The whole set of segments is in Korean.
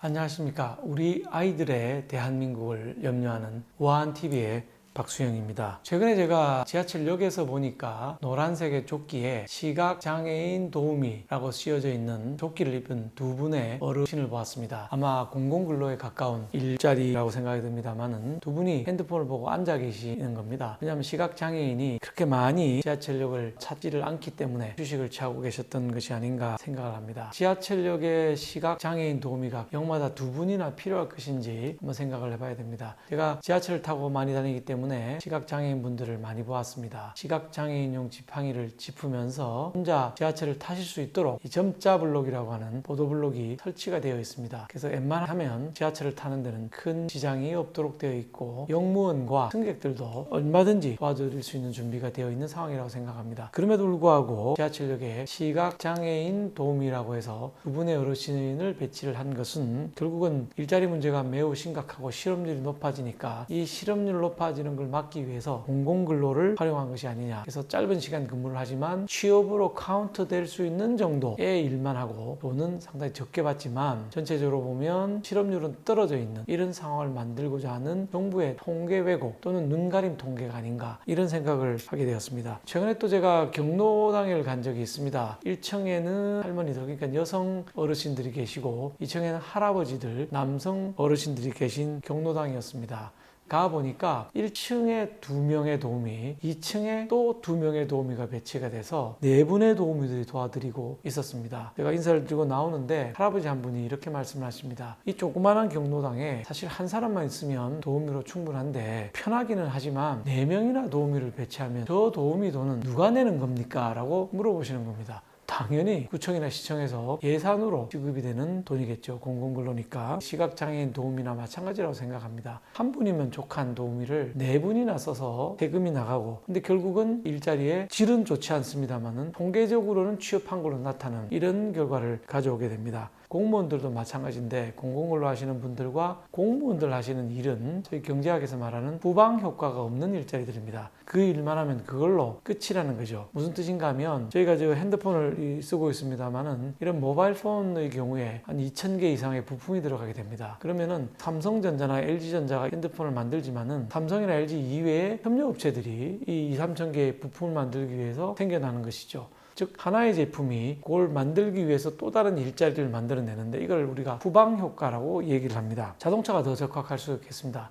안녕하십니까. 우리 아이들의 대한민국을 염려하는 우아한TV의 박수영입니다. 최근에 제가 지하철역에서 보니까 노란색의 조끼에 시각장애인 도우미라고 쓰여져 있는 조끼를 입은 두 분의 어르신을 보았습니다. 아마 공공근로에 가까운 일자리라고 생각이 듭니다만은 두 분이 핸드폰을 보고 앉아 계시는 겁니다. 왜냐하면 시각장애인이 그렇게 많이 지하철역을 찾지를 않기 때문에 휴식을 취하고 계셨던 것이 아닌가 생각을 합니다. 지하철역에 시각장애인 도우미가 역마다 두 분이나 필요할 것인지 한번 생각을 해봐야 됩니다. 제가 지하철을 타고 많이 다니기 때문에 시각장애인 분들을 많이 보았습니다. 시각장애인용 지팡이를 짚으면서 혼자 지하철을 타실 수 있도록 이 점자 블록이라고 하는 보도블록이 설치가 되어 있습니다. 그래서 웬만하면 지하철을 타는 데는 큰 지장이 없도록 되어 있고 역무원과 승객들도 얼마든지 도와드릴 수 있는 준비가 되어 있는 상황이라고 생각합니다. 그럼에도 불구하고 지하철역에 시각장애인 도우미라고 해서 두 분의 어르신을 배치를 한 것은 결국은 일자리 문제가 매우 심각하고 실업률이 높아지니까 이 실업률 높아지는 걸 막기 위해서 공공근로를 활용한 것이 아니냐. 그래서 짧은 시간 근무를 하지만 취업으로 카운트 될 수 있는 정도의 일만 하고 돈은 상당히 적게 받지만 전체적으로 보면 실업률은 떨어져 있는 이런 상황을 만들고자 하는 정부의 통계 왜곡 또는 눈가림 통계가 아닌가 이런 생각을 하게 되었습니다. 최근에 또 제가 경로당에를 간 적이 있습니다. 1층에는 할머니들 그러니까 여성 어르신들이 계시고 2층에는 할아버지들 남성 어르신들이 계신 경로당이었습니다. 가보니까 1층에 2명의 도우미, 2층에 또 2명의 도우미가 배치가 돼서 4분의 도우미들이 도와드리고 있었습니다. 제가 인사를 드리고 나오는데 할아버지 한 분이 이렇게 말씀을 하십니다. 이 조그마한 경로당에 사실 한 사람만 있으면 도우미로 충분한데 편하기는 하지만 4명이나 도우미를 배치하면 저 도우미 돈은 누가 내는 겁니까? 라고 물어보시는 겁니다. 당연히 구청이나 시청에서 예산으로 지급이 되는 돈이겠죠. 공공근로니까. 시각장애인 도우미나 마찬가지라고 생각합니다. 한 분이면 족한 도우미를 4분이나 써서 세금이 나가고 근데 결국은 일자리에 질은 좋지 않습니다만은 통계적으로는 취업한 걸로 나타나는 이런 결과를 가져오게 됩니다. 공무원들도 마찬가지인데 공공근로 하시는 분들과 공무원들 하시는 일은 저희 경제학에서 말하는 후방 효과가 없는 일자리들입니다. 그 일만 하면 그걸로 끝이라는 거죠. 무슨 뜻인가 하면 저희가 저 핸드폰을 쓰고 있습니다만은 이런 모바일 폰의 경우에 한 2,000개 이상의 부품이 들어가게 됩니다. 그러면은 삼성전자나 LG전자가 핸드폰을 만들지만은 삼성이나 LG 이외의 협력업체들이 이 2, 3천 개의 부품을 만들기 위해서 생겨나는 것이죠. 즉 하나의 제품이 그걸 만들기 위해서 또 다른 일자리를 만들어내는데 이걸 우리가 후방 효과라고 얘기를 합니다. 자동차가 더 적확할 수 있겠습니다.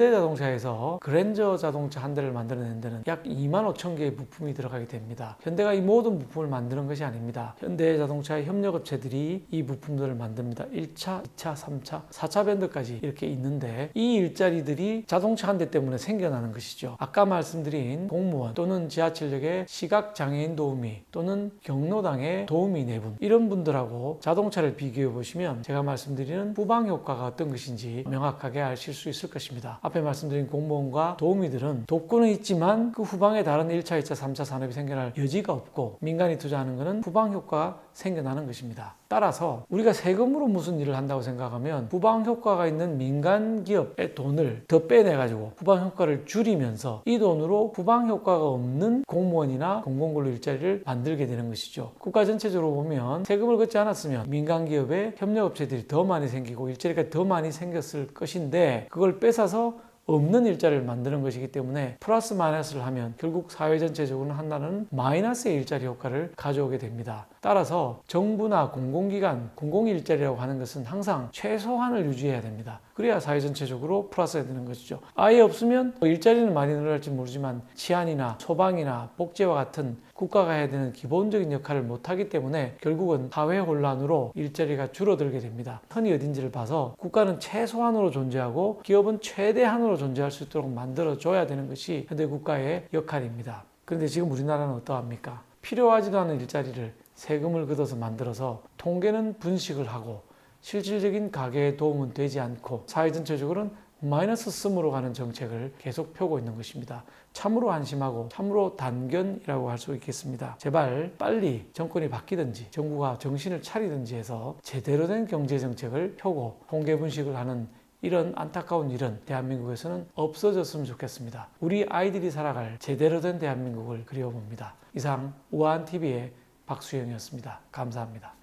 현대자동차에서 그랜저 자동차 한 대를 만들어내는 데는 약 25,000 개의 부품이 들어가게 됩니다. 현대가 이 모든 부품을 만드는 것이 아닙니다. 현대자동차의 협력업체들이 이 부품들을 만듭니다. 1차, 2차, 3차, 4차 밴드까지 이렇게 있는데 이 일자리들이 자동차 한 대 때문에 생겨나는 것이죠. 아까 말씀드린 공무원 또는 지하철역의 시각장애인 도우미 또는 경로당의 도우미 4분 이런 분들하고 자동차를 비교해 보시면 제가 말씀드리는 후방 효과가 어떤 것인지 명확하게 아실 수 있을 것입니다. 앞에 말씀드린 공무원과 도우미들은 돕고는 있지만 그 후방에 다른 1차, 2차, 3차 산업이 생겨날 여지가 없고 민간이 투자하는 것은 후방 효과가 생겨나는 것입니다. 따라서 우리가 세금으로 무슨 일을 한다고 생각하면 후방 효과가 있는 민간 기업의 돈을 더 빼내가지고 후방 효과를 줄이면서 이 돈으로 후방 효과가 없는 공무원이나 공공근로 일자리를 만들게 되는 것이죠. 국가 전체적으로 보면 세금을 걷지 않았으면 민간 기업의 협력업체들이 더 많이 생기고 일자리가 더 많이 생겼을 것인데 그걸 뺏어서 없는 일자리를 만드는 것이기 때문에 플러스 마이너스를 하면 결국 사회 전체적으로는 한다는 마이너스의 일자리 효과를 가져오게 됩니다. 따라서 정부나 공공기관, 공공일자리라고 하는 것은 항상 최소한을 유지해야 됩니다. 그래야 사회 전체적으로 플러스가 되는 것이죠. 아예 없으면 일자리는 많이 늘어날지 모르지만 치안이나 소방이나 복지와 같은 국가가 해야 되는 기본적인 역할을 못하기 때문에 결국은 사회 혼란으로 일자리가 줄어들게 됩니다. 흔히 어딘지를 봐서 국가는 최소한으로 존재하고 기업은 최대한으로 존재할 수 있도록 만들어줘야 되는 것이 현대 국가의 역할입니다. 그런데 지금 우리나라는 어떠합니까? 필요하지도 않은 일자리를 세금을 걷어서 만들어서 통계는 분식을 하고 실질적인 가계에 도움은 되지 않고 사회 전체적으로는 마이너스 씀으로 가는 정책을 계속 펴고 있는 것입니다. 참으로 한심하고 참으로 단견이라고 할 수 있겠습니다. 제발 빨리 정권이 바뀌든지 정부가 정신을 차리든지 해서 제대로 된 경제정책을 펴고 통계 분식을 하는 이런 안타까운 일은 대한민국에서는 없어졌으면 좋겠습니다. 우리 아이들이 살아갈 제대로 된 대한민국을 그려봅니다. 이상 우아한TV의 박수영이었습니다. 감사합니다.